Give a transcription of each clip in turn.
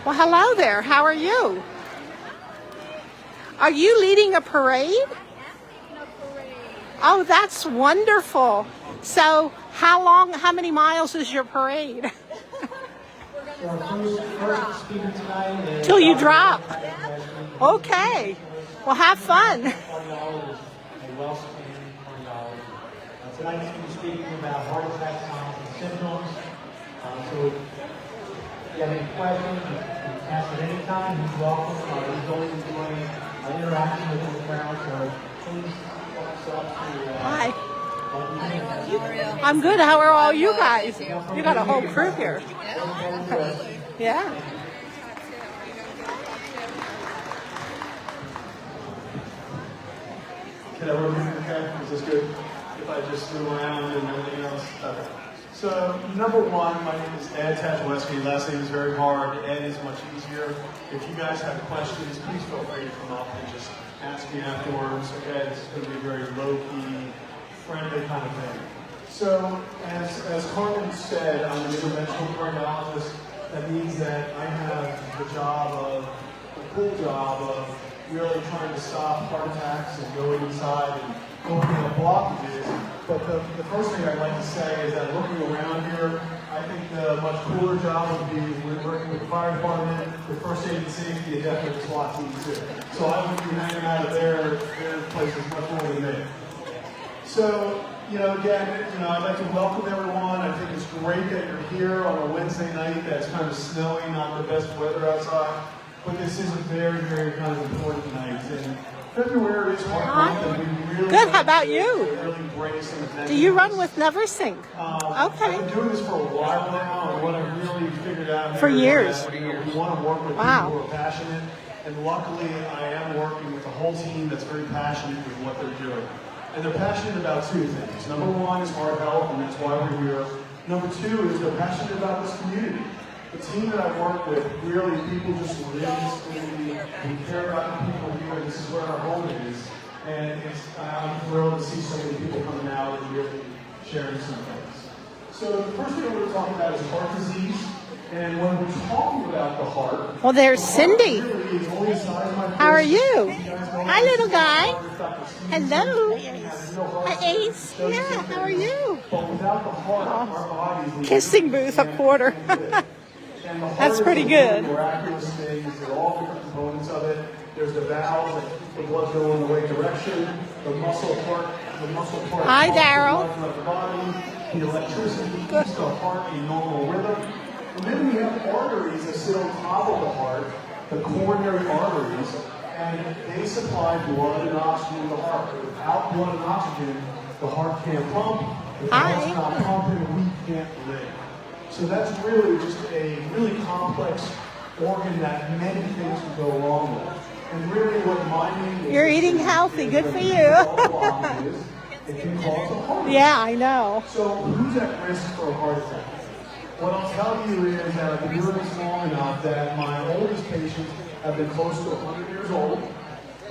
Well, hello there. How are you? Are you leading a parade? Oh, that's wonderful. So how many miles is your parade? Till you drop. Okay. Well, have fun. Tonight's going to be speaking about heart attack signs and symptoms. So if you have any questions, you can ask at any time. He's welcome. He's always enjoying interaction with the crowd. So please help us up. Hi. I'm good. How are all you guys? You got a whole crew here. Yeah. Can everyone hear me okay? Is this good? If I just move around and everything else? Okay. So, number one, my name is Ed Tachwesky. Last name is very hard. Ed is much easier. If you guys have questions, please feel free to come up and just ask me afterwards. Okay, this is going to be a very low-key, friendly kind of thing. So, as Carmen said, I'm an interventional cardiologist. That means that I have the cool job of really trying to stop heart attacks and going inside and opening up blockages. But the first thing I'd like to say is that looking around here, I think the much cooler job would be working with the fire department, the first aid and safety, and definitely the SWAT team too. So I would be hanging out of their places much more than me. So, again, I'd like to welcome everyone. I think it's great that you're here on a Wednesday night that's kind of snowy, not the best weather outside. But this is a very, very kind of important night. And February is Heart Month, and we really good. How about you? Really bring some attention. Do you run with Never Sink? Okay. I've been doing this for a while now, and what I really figured out for years. That, we want to work with people who are passionate, and luckily I am working with a whole team that's very passionate with what they're doing. And they're passionate about two things. Number one is heart health, and that's why we're here. Number two is they're passionate about this community. The team that I work with, really, people just live in this community. We care about the people here. This is where our home is. And I'm thrilled to see so many people coming out and really sharing some things. So the first thing we're going to talk about is heart disease. And when we're talking about the heart... Well, there's Cindy. How are you? Hi, little guy. Hello. Hi, Ace. Yeah, how are you? But without the heart, our bodies... Kissing booth, a quarter. That's pretty good. Miraculous things. There are all different components of it. There's the valves that keep the blood going in the right direction. The muscle part. Hi, Daryl. The body. The electricity keeps the heart in normal rhythm. And then we have arteries that sit on top of the heart, the coronary arteries, and they supply blood and oxygen to the heart. Without blood and oxygen, the heart can't pump. If the heart's not pumping, we can't live. So that's really just a really complex organ that many things can go wrong with. And really what mining is... You're eating healthy. Good for you. It can cause a heart attack. Yeah, I know. So who's at risk for a heart attack? What I'll tell you is that I've been doing this long enough that my oldest patients have been close to 100 years old.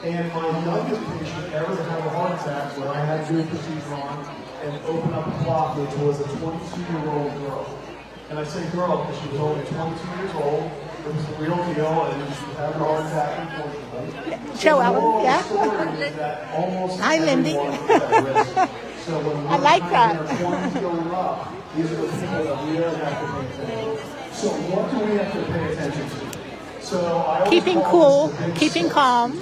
And my youngest patient ever to have a heart attack, where I had to do a procedure on and open up a clot, which was a 22-year-old girl. And I say girl because she was only 22 years old. It was the real deal, and she was having a heart attack, unfortunately. Joe Ellen, yeah. Hi, Lindy. So when I like that. going up, these are the people that we really have to pay attention to. So what do we have to pay attention to? So I keeping cool, keeping calm.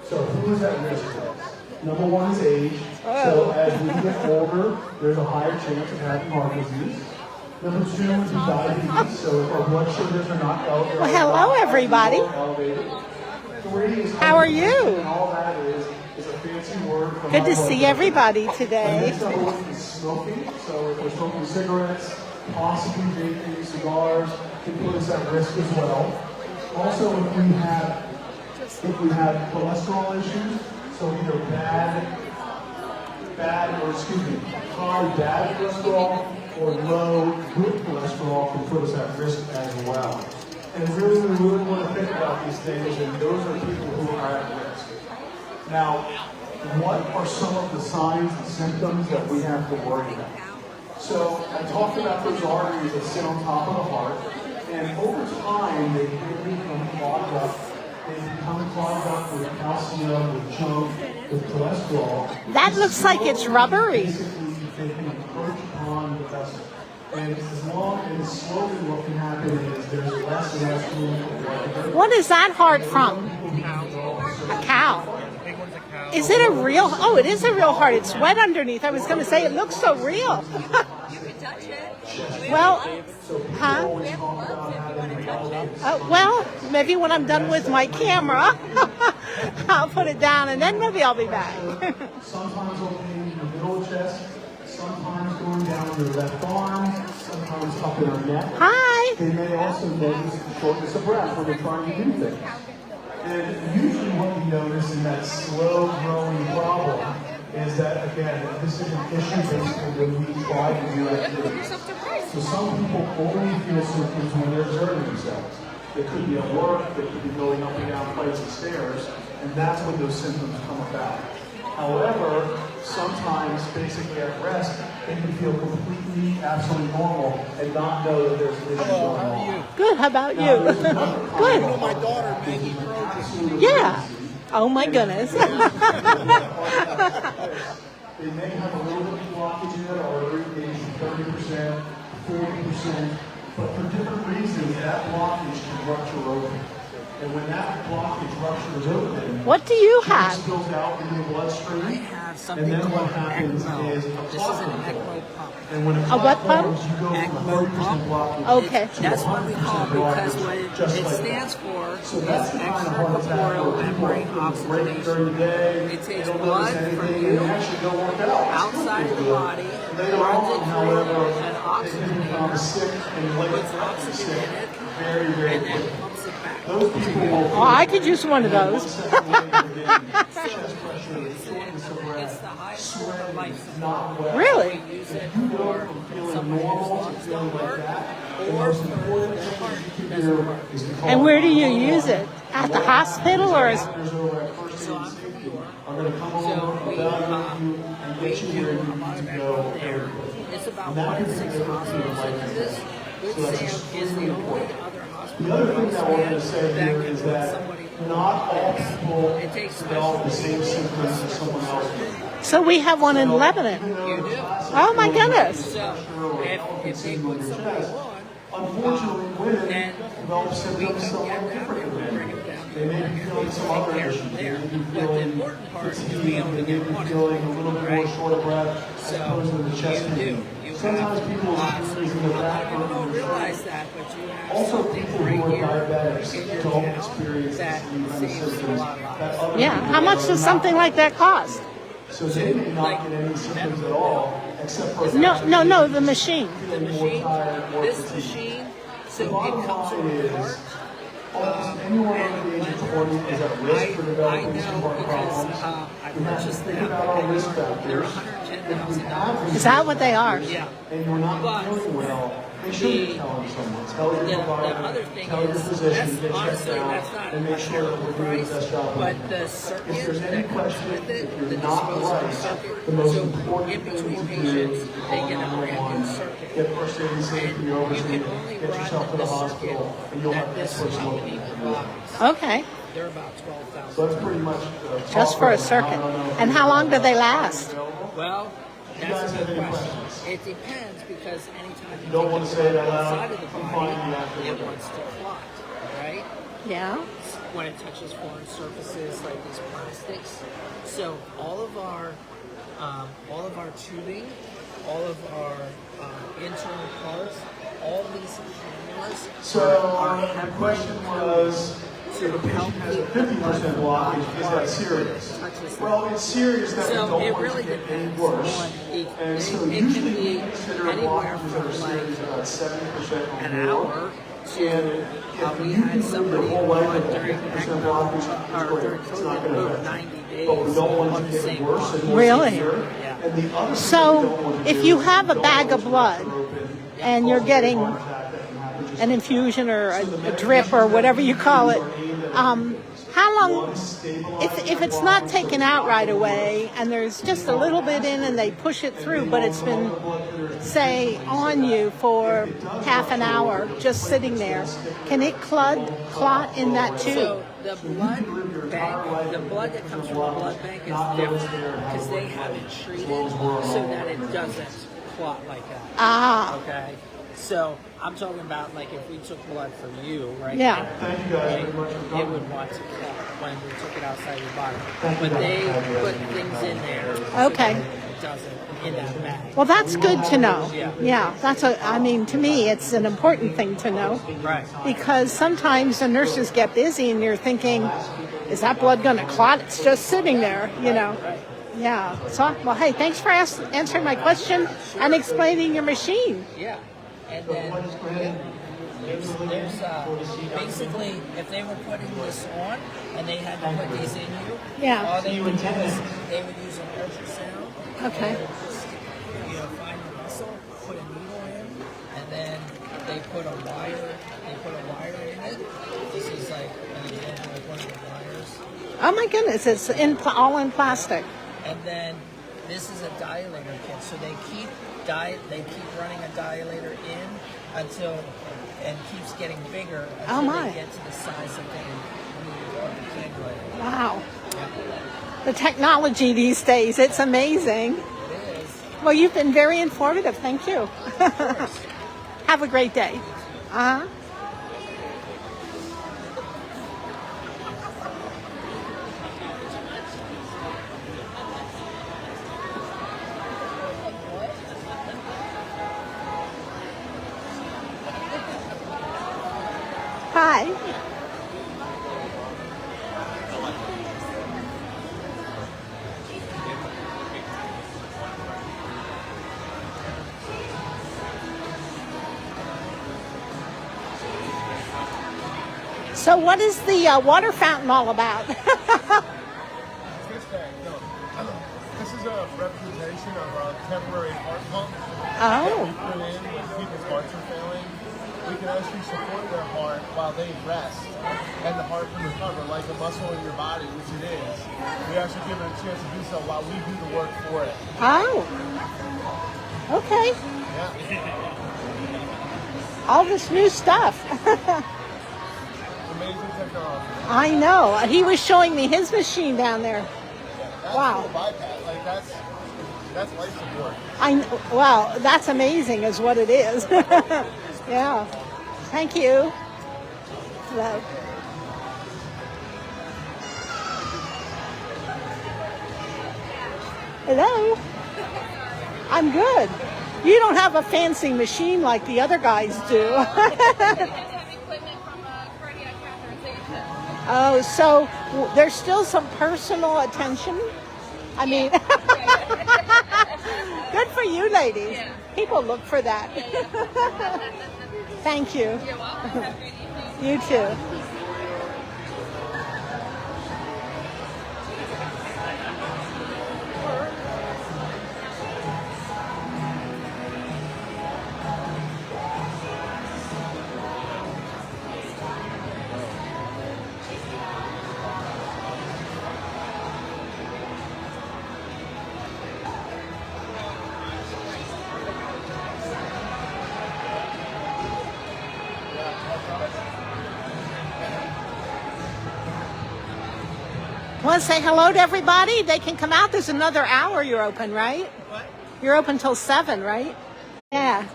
So who's at risk for this? Number one is age. So as we get older, there's a higher chance of having heart disease. Number two is diabetes. So if our blood sugars are not elevated. Well, hello, everybody. Three is how are you? And all that is a fancy word for good to see everybody today. The next one is smoking. So if we're smoking cigarettes, possibly vaping, cigars, can put us at risk as well. Also, if we have cholesterol issues, so either high bad cholesterol or low good cholesterol can put us at risk as well. And really, we really want to think about these things, and those are people who are at risk. Now, what are some of the signs and symptoms that we have to worry about? So I talked about those arteries that sit on top of the heart. And over time, they become clogged up. They become clogged up with calcium, with junk, with cholesterol. That looks like it's rubbery. Basically, they can encroach upon the vessel. And as long as slowly what can happen is there's less and less room for blood. What is that heart from? A cow. Is it a real? Oh, it is a real heart. It's wet underneath. I was going to say it looks so real. Well, huh? Well, maybe when I'm done with my camera, I'll put it down and then maybe I'll be back. Sometimes opening in the middle of the chest, sometimes going down your left arm, sometimes up in our neck. Hi. They may also notice shortness of breath when they're trying to do things. And usually what we notice in that slow growing problem is that, again, this is an issue basically when we try to do activities. So some people only feel symptoms when they're exerting themselves. They could be at work, they could be going up and down flights of stairs, and that's when those symptoms come about. However, sometimes basically at rest, they can feel completely, absolutely normal and not know that there's an issue going on. Good, how about you? Good. My daughter, Maggie, Yeah. Oh my goodness. They may have a little bit of blockage in their artery, maybe 30%, 40%, but for different reasons, that blockage can rupture open. And when that blockage ruptures open, What do you it have? spills out in the bloodstream. I have something And then what called happens EXPO. is a This is clot an will EXPO form. pump. And when a what clot pump? forms, you go from 30% blockage. Okay. That's what we call it because what Just it like stands that. for So is that's the kind of heart attack extracorporeal where people membrane can break during oxygenation. the day, It takes they don't blood notice from anything, you and they actually don't work out. outside of the body, Later runs on, it through however, an they can oxygenator, become sick and late puts oxygen sick in it, very, very and then quickly. pumps it back. Those people will Oh, I could use one of those. chest pressure, shortness of It's breath, the highest form sweating, of life not well. Really? We use it If you go for from feeling someone normal whose to lungs feeling don't like work, that, the or most for important their thing heart you can doesn't do work. is to call And where do you 911. use it? At the hospital or is... Doctors over at First So Aid I'm and from New Safety York. are going to come over, So we, evaluate you, and we get you do where a you lot need of to go. activity there. It's about And that 1 in can be 6 different for hospitals your life. that do this. Good So that's Sam is the extremely only important. other hospital The other thing that we're going to say that here can is put that somebody not all people It takes develop the same symptoms as someone else does. So we have one in Lebanon. You do. Oh my goodness. So if they put somebody on, Unfortunately, women then develop we symptoms can somewhat get different them, than bring men. them down. They may be feeling some Take other care of issues. them They there. may be But the feeling important part is fatigue. being able to They may get be one. feeling a little bit more Right? short of breath as opposed to the chest you pain. do. You Sometimes have people's lots. injuries in the A lot of back people don't are realize that, but you have also something people right who are here diabetics in your don't chest experience that these kind of saves a symptoms lot of lives. that other Yeah, people how much are does not. something like that cost? So they may not get any symptoms at all, except for No, the machine. The feeling more machine, tired, more this fatigued. machine, The so it bottom comes line with a is, cart. almost anyone under the age of 20 is at risk for I developing know some heart because problems. I We have to purchased think them. about our risk They're factors. If we have $110,000. Is that what they are? Yeah. and you're not But feeling well, make sure you tell someone. Tell your The provider, other thing tell your is, physician, that's get checked honestly, out, that's not and make sure that we're doing the best job we but can. the If circuit there's any that comes question, with it, if the you're not disposable right, circuit, the most so important in thing between to do patients, is they call get a brand 911, new circuit. get First Aid and Safety You over to can you, only get run yourself to the the circuit hospital, and you'll that have this experts company looking at you. provides. Okay. They're about $12,000. So that's pretty much Just for a circuit. And how long do they last? Well, You that's guys a have good any question. questions? It depends because anytime you don't take wanna it say it out loud, outside of the I'm body, fine, you have to it look at wants to clot, right? Yeah. When it touches foreign surfaces like these plastics. So all of our tubing, all of our internal parts, all these cannulas So the question was, if a patient has a 50% blockage, is that serious? Well, it's serious that we So don't it want really to get any depends worse. on And so it usually can be we consider anywhere blockages that are from serious like about 70% or an more. hour And to if we you had can live somebody your whole life with a during 50% blockage, or it's during great. It's not COVID going to over affect 90 you. days But we don't want on it the to get same worse block. and more Really? severe. Yeah. And the other thing So, we don't want to if do you is have we a don't bag want of to blood rupture open and you're cause a getting heart attack that can happen just an like that. infusion or So the a drip or medications whatever that you we call use it, are aimed at a few things. How long, if it's not taken out right away and there's just a little bit in and they push it through, but it's been, say, on you for half an hour, just sitting there, can it clot in that tube? So the blood bank, the blood that comes from the blood bank is different because they have it treated so that it doesn't clot like that. Ah. Okay. So I'm talking about like if we took blood from you, right? Yeah. Thank you guys very much. It would want to clot when we took it outside your body. But they put things in there. Okay. So that it doesn't in that bag. Well, that's good to know. Yeah. That's I mean, to me, it's an important thing to know. Right. Because sometimes the nurses get busy and you're thinking, is that blood going to clot? It's just sitting there, you know. Yeah. So, well, hey, thanks for answering my question and explaining your machine. Yeah. And then there's basically, if they were putting this on and they had to put these in you, Yeah. all they would do is they would use an ultrasound. Okay. Find the muscle, put a needle in, and then they put a wire in it. This is like an example of one of the wires. Oh my goodness, it's all in plastic. And then this is a dilator kit, so they keep running a dilator in until and keeps getting bigger until they get to the size that they need or the cannulator. Wow. Yeah. The technology these days, it's amazing. It is. Well, you've been very informative. Thank you. Have a great day. Uh-huh. Hi. So what is the water fountain all about? This is a representation of a temporary heart pump that we put in when people's hearts are failing. We can actually support their heart while they rest, and the heart can recover like a muscle in your body, which it is. We actually give it a chance to do so while we do the work for it. Oh. Okay. Yeah. All this new stuff. Amazing technology. I know. He was showing me his machine down there. That's Wow. a bypass. Like that's life support. Wow, that's amazing is what it is. Yeah. Thank you. Hello. Hello. I'm good. You don't have a fancy machine like the other guys do. Oh, so there's still some personal attention? I mean, good for you ladies. Yeah. People look for that. Thank you. You're welcome. Have a good evening. You too. Want to say hello to everybody? They can come out. There's another hour you're open, right? What? You're open till 7, right? Yeah.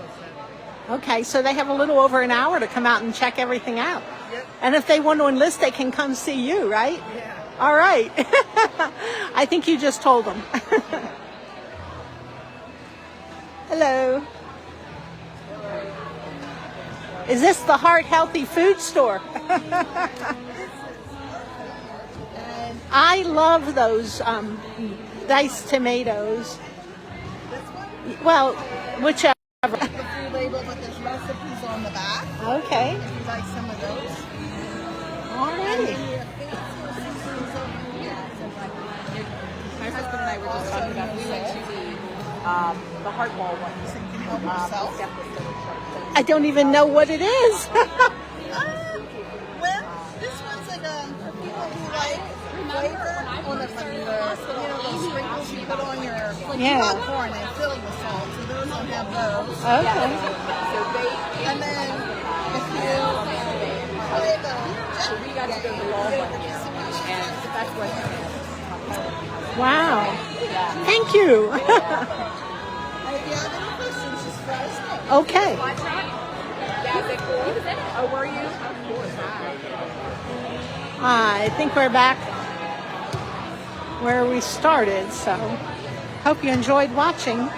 Okay, so they have a little over an hour to come out and check everything out. Yep. And if they want to enlist, they can come see you, right? Yeah. All right. I think you just told them. Hello. Is this the Heart Healthy Food Store? I love those diced tomatoes. Well, whichever. The food label, but there's recipes on the back. Okay. If you like some of those. All right. My husband and I were just talking about we went to the hardball ones. So you can help yourself. I don't even know what it is. Well, this one's like for people who hospital, those sprinkles you put on your Yeah. popcorn and filled with salt. So those don't have those. Okay. And then if you play the We got to go to the law one year, and that's what. Wow. Thank you. And if you have any questions, just let us know. Okay. Yeah, is it cool? He was in it. Oh, were you? I think we're back where we started, so hope you enjoyed watching.